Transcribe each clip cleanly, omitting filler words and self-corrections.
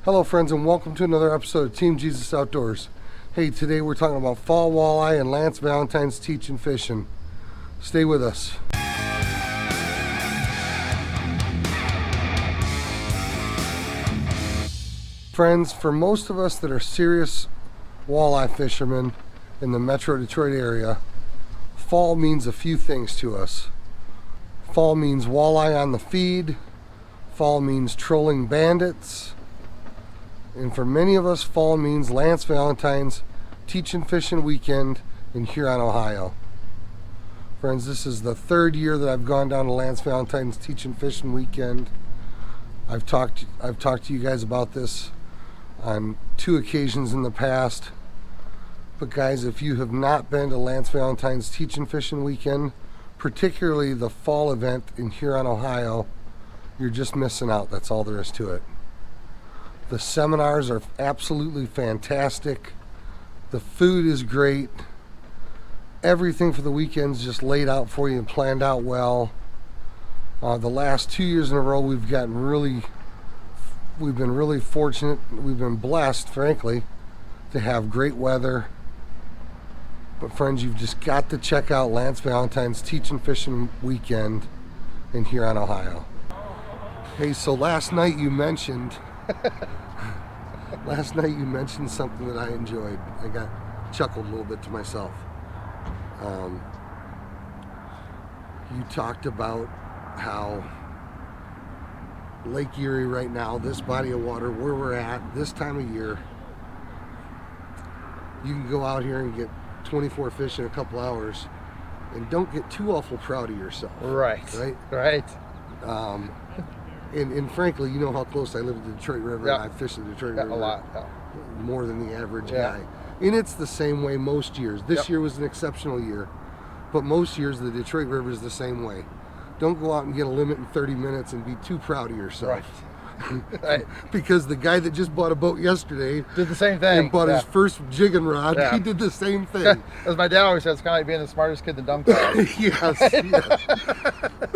Hello friends, and welcome to another episode of Team Jesus Outdoors. Hey, today we're talking about fall walleye and Lance Valentine's Teachin Fishin. Stay with us. Friends, for most of us that are serious walleye fishermen in the Metro Detroit area, fall means a few things to us. Fall means walleye on the feed. Fall means trolling bandits. And for many of us, fall means Lance Valentine's Teachin Fishin Weekend in Huron, Ohio. Friends, this is the third year that I've gone down to Lance Valentine's Teachin Fishin Weekend. I've talked to you guys about this on 2 occasions in the past. But guys, if you have not been to Lance Valentine's Teachin Fishin Weekend, particularly the fall event in Huron, Ohio, you're just missing out. That's all there is to it. The seminars are absolutely fantastic. The food is great. Everything for the weekend's just laid out for you and planned out well. The last 2 years in a row, we've been really fortunate. We've been blessed, frankly, to have great weather. But friends, you've just got to check out Lance Valentine's Teachin Fishin Weekend in Huron, Ohio. Hey, so last night you mentioned something that I enjoyed. I chuckled a little bit to myself. You talked about how Lake Erie right now, this body of water where we're at this time of year, you can go out here and get 24 fish in a couple hours and don't get too awful proud of yourself. Right. And frankly, you know how close I live to the Detroit River. Yeah. And I fish the Detroit River a lot. more than the average guy. And it's the same way most years. This year was an exceptional year, but most years the Detroit River is the same way. Don't go out and get a limit in 30 minutes and be too proud of yourself. Right. Because the guy that just bought a boat yesterday did the same thing. And bought his first jigging rod, he did the same thing. As my dad always said, it's kind of like being the smartest kid in the dumb class. Yes.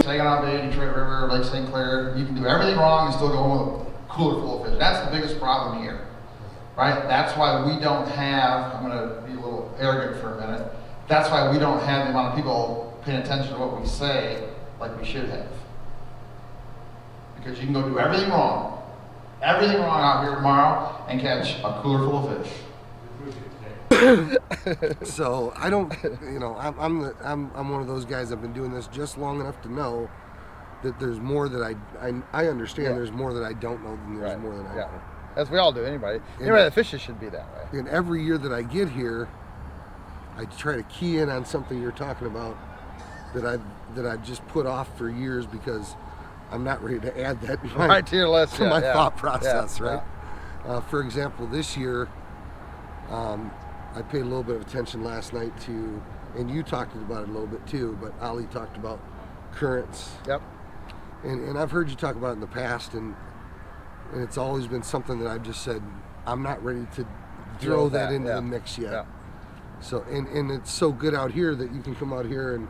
Saginaw Bay, Detroit River, Lake St. Clair, you can do everything wrong and still go home with a cooler full of fish. That's the biggest problem here, right? That's why we don't have, I'm going to be a little arrogant for a minute, that's why we don't have the amount of people paying attention to what we say like we should have. Because you can go do everything wrong out here tomorrow and catch a cooler full of fish. So I don't, I'm one of those guys. I've been doing this just long enough to know that there's more that I understand. There's more that I don't know than there's more than I know. As we all do. Anybody that fishes should be that way. And every year that I get here, I try to key in on something you're talking about that I've just put off for years because I'm not ready to add that to your list, to my thought process, right? For example, this year, I paid a little bit of attention last night to, and you talked about it a little bit too, but Ali talked about currents. Yep. And I've heard you talk about it in the past, and it's always been something that I've just said, I'm not ready to throw that into the mix yet. Yeah. So, and it's so good out here that you can come out here and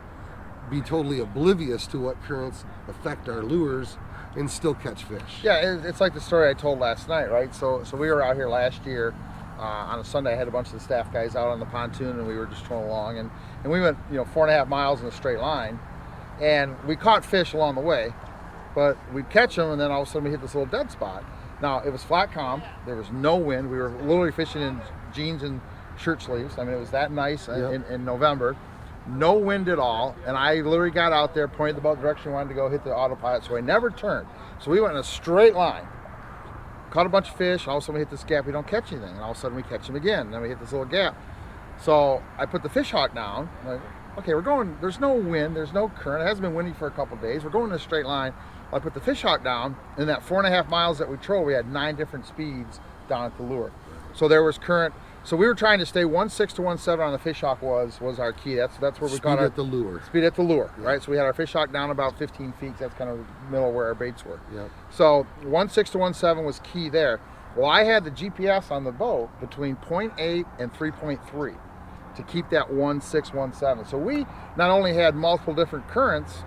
be totally oblivious to what currents affect our lures and still catch fish. Yeah, it's like the story I told last night, right? So we were out here last year on a Sunday. I had a bunch of the staff guys out on the pontoon, and we were just trolling along, and we went 4.5 miles in a straight line, and we caught fish along the way, but we'd catch them, and then all of a sudden we hit this little dead spot. Now it was flat calm, there was no wind, we were literally fishing in jeans and shirt sleeves. I mean, it was that nice in November. No wind at all, and I literally got out there, pointed the boat direction we wanted to go, hit the autopilot, so I never turned. So we went in a straight line, caught a bunch of fish, and all of a sudden we hit this gap, we don't catch anything, and all of a sudden we catch them again, and then we hit this little gap. So I put the fish hawk down, like, okay, we're going, there's no wind, there's no current, it hasn't been windy for a couple days, we're going in a straight line. I put the fish hawk down, and that 4.5 miles that we trolled, we had 9 different speeds down at the lure. So there was current. So we were trying to stay 1.6 to 1.7 on the fish hawk was our key. That's where we caught our speed at the lure. Speed at the lure, right? So we had our fish hawk down about 15 feet. That's kind of the middle where our baits were. Yeah. So 1.6 to 1.7 was key there. Well, I had the GPS on the boat between 0.8 and 3.3 to keep that 1.6, 1.7. So we not only had multiple different currents,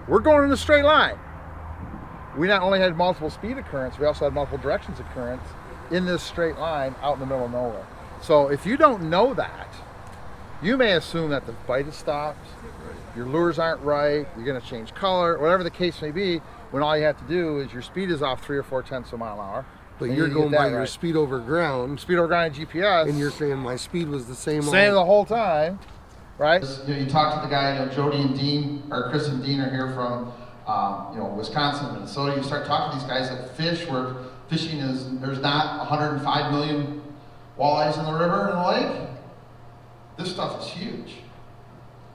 we're going in a straight line. we not only had multiple speed of currents, we also had multiple directions of currents in this straight line out in the middle of nowhere. So if you don't know that, you may assume that the bite has stopped, your lures aren't right, you're going to change color, whatever the case may be, when all you have to do is your speed is off 3 or 4 tenths of a mile an hour. But you're going by your speed over ground. Speed over ground and GPS. And you're saying my speed was the same. Same the whole time, right? You know, you talk to the guy, you know, Jody and Dean, or Chris and Dean are here from, you know, Wisconsin, Minnesota. You start talking to these guys that fish where fishing is, there's not 105 million walleyes in the river and the lake. This stuff is huge.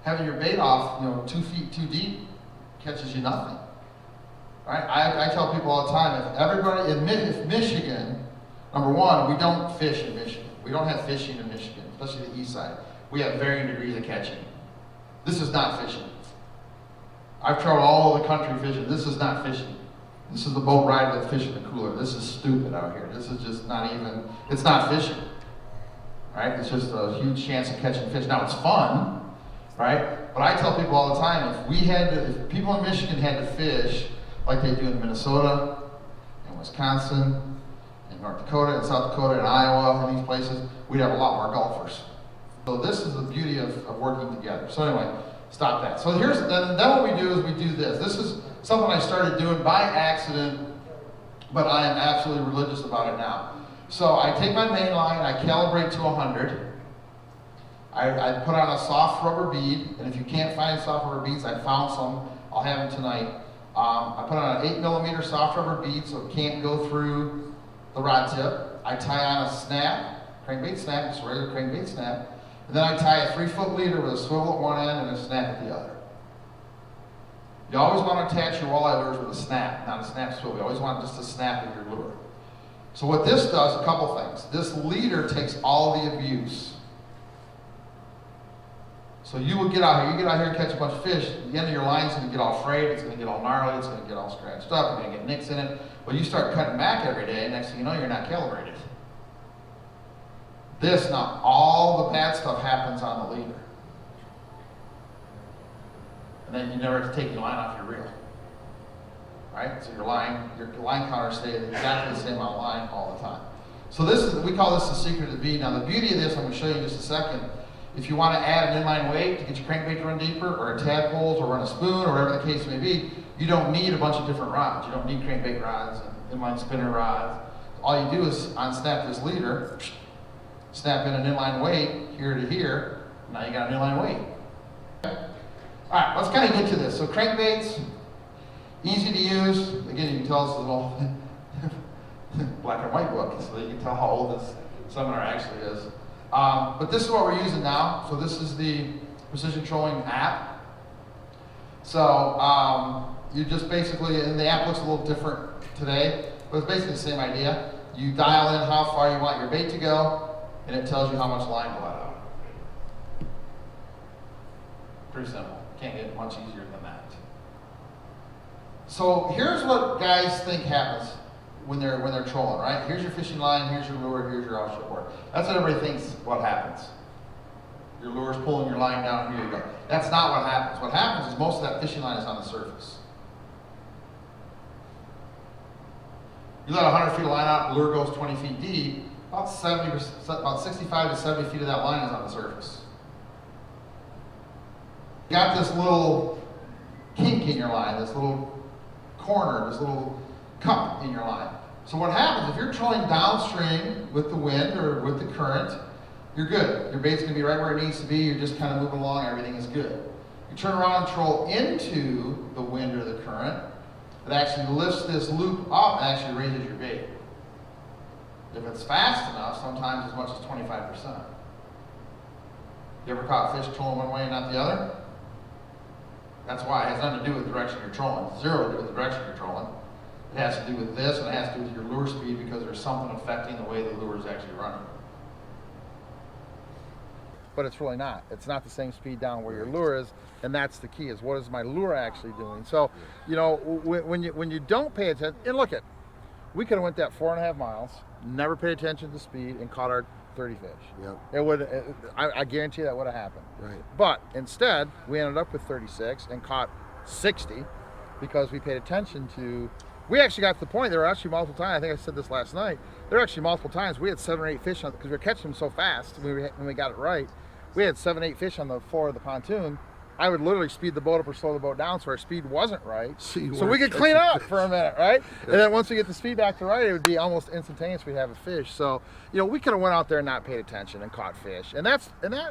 Having your bait off, you know, 2 feet too deep catches you nothing. Right? I tell people all the time, if everybody, if Michigan, number one, we don't fish in Michigan. We don't have fishing in Michigan, especially the east side. We have varying degrees of catching. This is not fishing. I've traveled all over the country fishing. This is not fishing. This is the boat ride with fish in the cooler. This is stupid out here. This is just not even, it's not fishing. Right? It's just a huge chance of catching fish. Now it's fun, right? But I tell people all the time, if people in Michigan had to fish like they do in Minnesota, and Wisconsin, and North Dakota, and South Dakota, and Iowa, and these places, we'd have a lot more golfers. So this is the beauty of working together. So anyway, stop that. So then what we do is we do this. This is something I started doing by accident, but I am absolutely religious about it now. So I take my main line, I calibrate to 100. I put on a soft rubber bead, and if you can't find soft rubber beads, I found some. I'll have them tonight. I put on an 8mm soft rubber bead so it can't go through the rod tip. I tie on a snap, crankbait snap, just a regular crankbait snap. And then I tie a 3-foot leader with a swivel at one end and a snap at the other. You always want to attach your walleye lures with a snap, not a snap swivel. You always want just a snap of your lure. So what this does, a couple things. This leader takes all the abuse. So you will get out here, and catch a bunch of fish, the end of your line's going to get all frayed, it's going to get all gnarly, it's going to get all scratched up, you're going to get nicks in it. But you start cutting back every day, next thing you know, you're not calibrated. This, now, all the bad stuff happens on the leader. And then you never have to take your line off your reel. Right? So your line counter stays exactly the same amount of line all the time. So we call this the secret of the bead. Now the beauty of this, I'm going to show you in just a second. If you want to add an inline weight to get your crankbait to run deeper, or a tadpoles, or run a spoon, or whatever the case may be, you don't need a bunch of different rods. You don't need crankbait rods and inline spinner rods. All you do is unsnap this leader, snap in an inline weight here to here. Now you got an inline weight. Okay? All right, let's kind of get to this. So crankbaits, easy to use. Again, you can tell this is a little black and white book, so you can tell how old this seminar actually is. But this is what we're using now. So this is the Precision Trolling app. So you just basically, and the app looks a little different today, but it's basically the same idea. You dial in how far you want your bait to go, and it tells you how much line to let out. Pretty simple. Can't get much easier than that. So here's what guys think happens when they're trolling, right? Here's your fishing line, here's your lure, here's your offshore board. That's what everybody thinks what happens. Your lure's pulling your line down, here you go. That's not what happens. What happens is most of that fishing line is on the surface. You let 100 feet of line out, the lure goes 20 feet deep, about 65 to 70 feet of that line is on the surface. You got this little kink in your line, this little corner, this little cup in your line. So what happens, if you're trolling downstream with the wind or with the current, you're good. Your bait's gonna be right where it needs to be, you're just kind of moving along, everything is good. You turn around and troll into the wind or the current, it actually lifts this loop up and actually raises your bait. If it's fast enough, sometimes as much as 25%. You ever caught fish trolling one way and not the other? That's why. It has nothing to do with the direction you're trolling. Zero to do with the direction you're trolling. It has to do with this, and it has to do with your lure speed because there's something affecting the way the lure is actually running. But it's really not. It's not the same speed down where your lure is, and that's the key, is what is my lure actually doing? So, you know, when you don't pay attention, and look at, we could have went that 4.5 miles, never paid attention to speed, and caught our 30 fish. Yep. It would. I guarantee that would have happened. Right. But instead, we ended up with 36 and caught 60 because we paid attention to We actually got to the point, there were actually multiple times, I think I said this last night, there were actually multiple times we had 7 or 8 fish on, because we were catching them so fast when we got it right. We had 7, 8 fish on the floor of the pontoon. I would literally speed the boat up or slow the boat down so our speed wasn't right. So we could clean up for a minute, right? And then once we get the speed back to right, it would be almost instantaneous we'd have a fish. So, you know, we could have went out there and not paid attention and caught fish. And that's the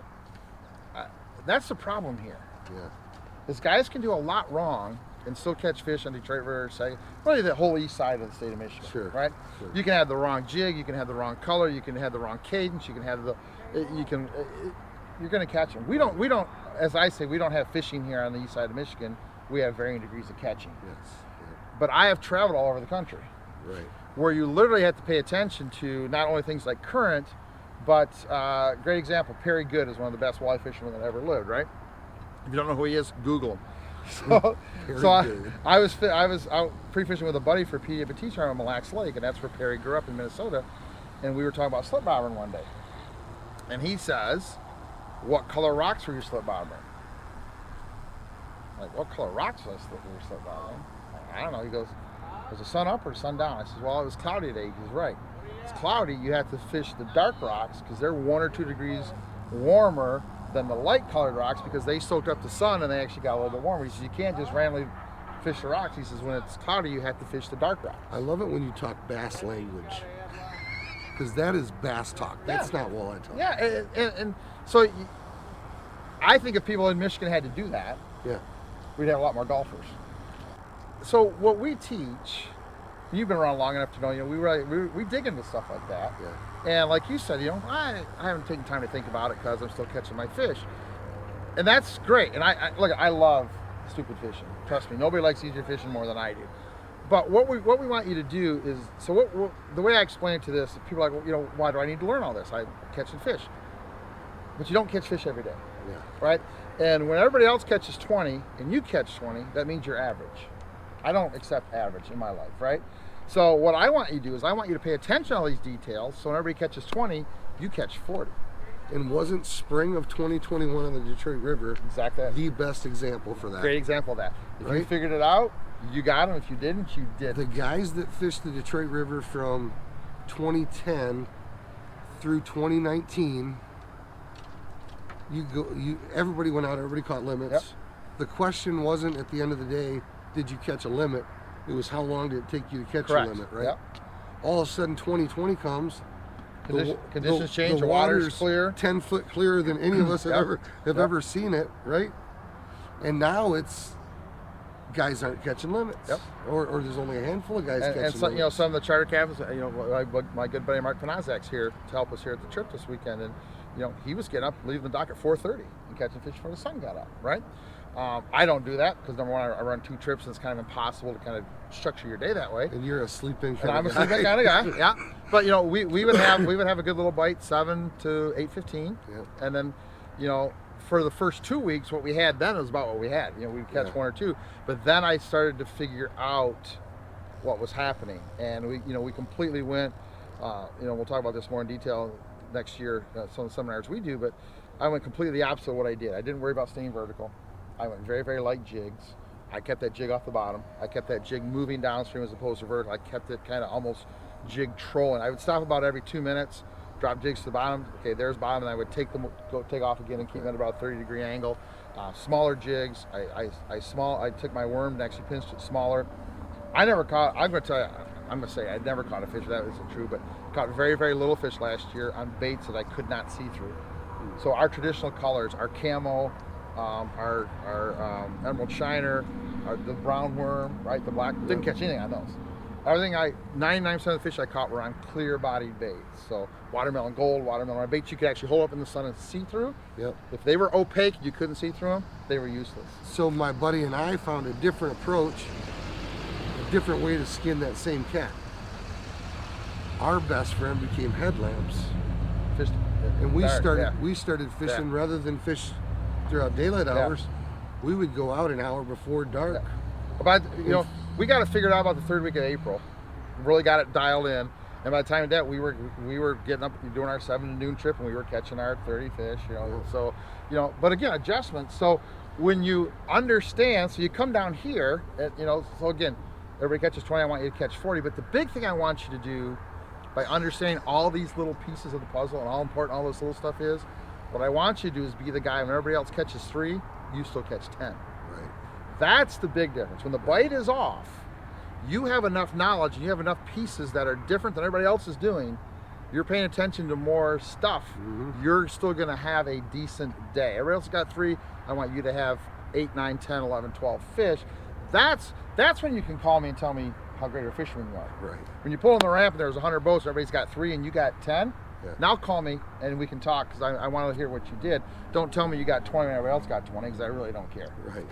problem here. Yeah. Is guys can do a lot wrong and still catch fish on Detroit River, say, really the whole east side of the state of Michigan, Sure. right? Sure. You can have the wrong jig, you can have the wrong color, you can have the wrong cadence, you can have you're going to catch them. We don't, as I say, we don't have fishing here on the east side of Michigan. We have varying degrees of catching. Yes. Yeah. But I have traveled all over the country, Right. where you literally have to pay attention to not only things like current, but great example, Perry Good is one of the best walleye fishermen that ever lived, right? If you don't know who he is, Google him. I was out pre-fishing with a buddy for PDA Teachin on Mille Lacs Lake, and that's where Perry grew up in Minnesota. And we were talking about slip bobbing one day, and he says, "What color rocks were you slip bobbing?" Like, what color rocks was we were slip bobbing? I don't know. He goes, "Was the sun up or sun down?" I says, "Well, it was cloudy today." He's right. It's cloudy. You have to fish the dark rocks because they're 1 or 2 degrees warmer than the light colored rocks because they soaked up the sun and they actually got a little bit warmer. He says you can't just randomly fish the rocks. He says when it's cloudy you have to fish the dark rocks. I love it when you talk bass language, because that is bass talk. That's not walleye talk. Yeah, and so I think if people in Michigan had to do that, Yeah. we'd have a lot more golfers. So what we teach, you've been around long enough to know, you know, we dig into stuff like that. Yeah. And like you said, you know, I haven't taken time to think about it because I'm still catching my fish. And that's great. And I love stupid fishing. Trust me, nobody likes easier fishing more than I do. But what we want you to do is, so the way I explain it to this, people are like, well, you know, why do I need to learn all this? I'm catching fish. But you don't catch fish every day, Yeah. right? And when everybody else catches 20 and you catch 20, that means you're average. I don't accept average in my life, right? So what I want you to do is I want you to pay attention to all these details. So when everybody catches 20, you catch 40. And wasn't spring of 2021 on the Detroit River Exactly. the best example for that? Great example of that. If you Right? figured it out, you got them. If you didn't, you didn't. The guys that fished the Detroit River from 2010 through 2019, everybody went out, everybody caught limits. Yep. The question wasn't at the end of the day, did you catch a limit? It was how long did it take you to catch Correct. a limit, right? Yep. All of a sudden 2020 comes, Conditions change, the water's clear. 10 foot clearer than any of us have ever seen it, right? And now it's guys aren't catching limits, or there's only a handful of guys catching And so, limits. you know, some of the charter captains, you know, my good buddy Mark Panazak's here to help us here at the trip this weekend, and you know, he was getting up, leaving the dock at 4:30 and catching fish before the sun got up, right? I don't do that because number one, I run 2 trips and it's kind of impossible to kind of structure your day that way. And you're a sleeping And I'm a sleeping kind of guy, yeah. But you know, we would have a good little bite 7 to 8:15, and then, you know, for the first 2 weeks, what we had then was about what we had. You know, we'd catch 1 or 2, but then I started to figure out what was happening, and we completely went. You know, we'll talk about this more in detail next year, some of the seminars we do, but I went completely the opposite of what I did. I didn't worry about staying vertical. I went very, very light jigs. I kept that jig off the bottom. I kept that jig moving downstream as opposed to vertical. I kept it kind of almost jig trolling. I would stop about every 2 minutes, drop jigs to the bottom. Okay, there's bottom, and I would take off again and keep them at about a 30-degree angle. Smaller jigs. I took my worm and actually pinched it smaller. I never caught. I'm going to say I never caught a fish. That isn't true, but caught very, very little fish last year on baits that I could not see through. So our traditional colors, our camo, our emerald shiner, the brown worm, right, the black, didn't catch anything on those. Everything 99% of the fish I caught were on clear-bodied baits. So watermelon gold, watermelon red baits you could actually hold up in the sun and see through. Yep. If they were opaque, you couldn't see through them, they were useless. So my buddy and I found a different approach, a different way to skin that same cat. Our best friend became headlamps, Fish, and we dark, started fishing rather than fish throughout daylight hours. We would go out an hour before dark. But you know, we got to figure it out about the 3rd week of April. Really got it dialed in, and by the time of that, we were getting up, doing our 7 to noon trip, and we were catching our 30 fish. You know, so you know, but again, adjustments. So when you understand, so you come down here, and, you know, so again, everybody catches 20, I want you to catch 40. But the big thing I want you to do, by understanding all these little pieces of the puzzle and how important all this little stuff is, what I want you to do is be the guy when everybody else catches 3, you still catch 10. Right. That's the big difference. When the bite is off, you have enough knowledge and you have enough pieces that are different than everybody else is doing. You're paying attention to more stuff. You're still going to have a decent day. Everybody else got 3. I want you to have 8, 9, 10, 11, 12 fish. That's when you can call me and tell me how great a fisherman you are. Right. When you pull on the ramp and there's 100 boats, everybody's got 3 and you got 10, now call me and we can talk, because I want to hear what you did. Don't tell me you got 20 and everybody else got 20, because I really don't care. Right.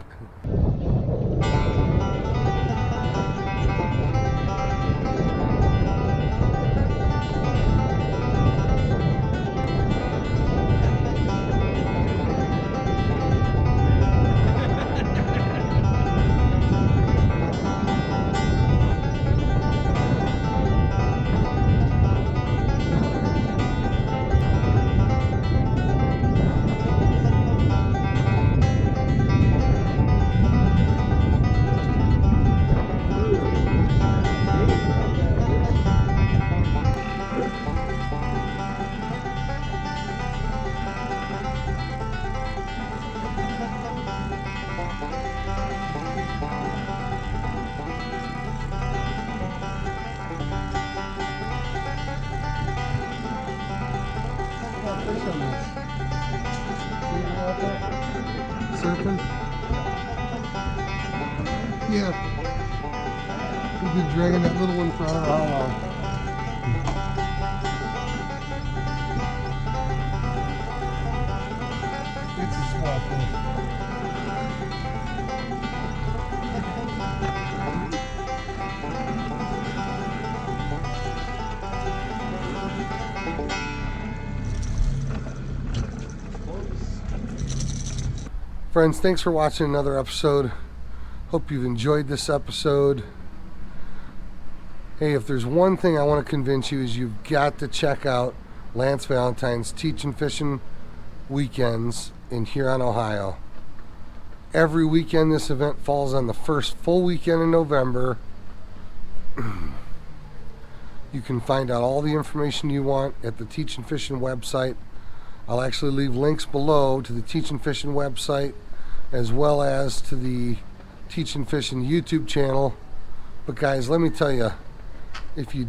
Surfing? Yeah. We've been dragging that little one for I don't know how long. It's a small fish. Friends, thanks for watching another episode. Hope you've enjoyed this episode. Hey, if there's one thing I want to convince you is you've got to check out Lance Valentine's Teachin Fishin Weekends in Huron, Ohio. Every weekend this event falls on the first full weekend in November. You can find out all the information you want at the Teachin Fishin website. I'll actually leave links below to the Teachin Fishin website as well as to the Teachin Fishin YouTube channel. But guys, let me tell you, if you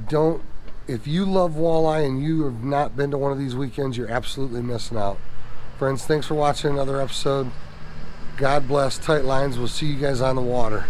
love walleye and you have not been to one of these weekends, you're absolutely missing out. Friends, thanks for watching another episode. God bless, tight lines. We'll see you guys on the water.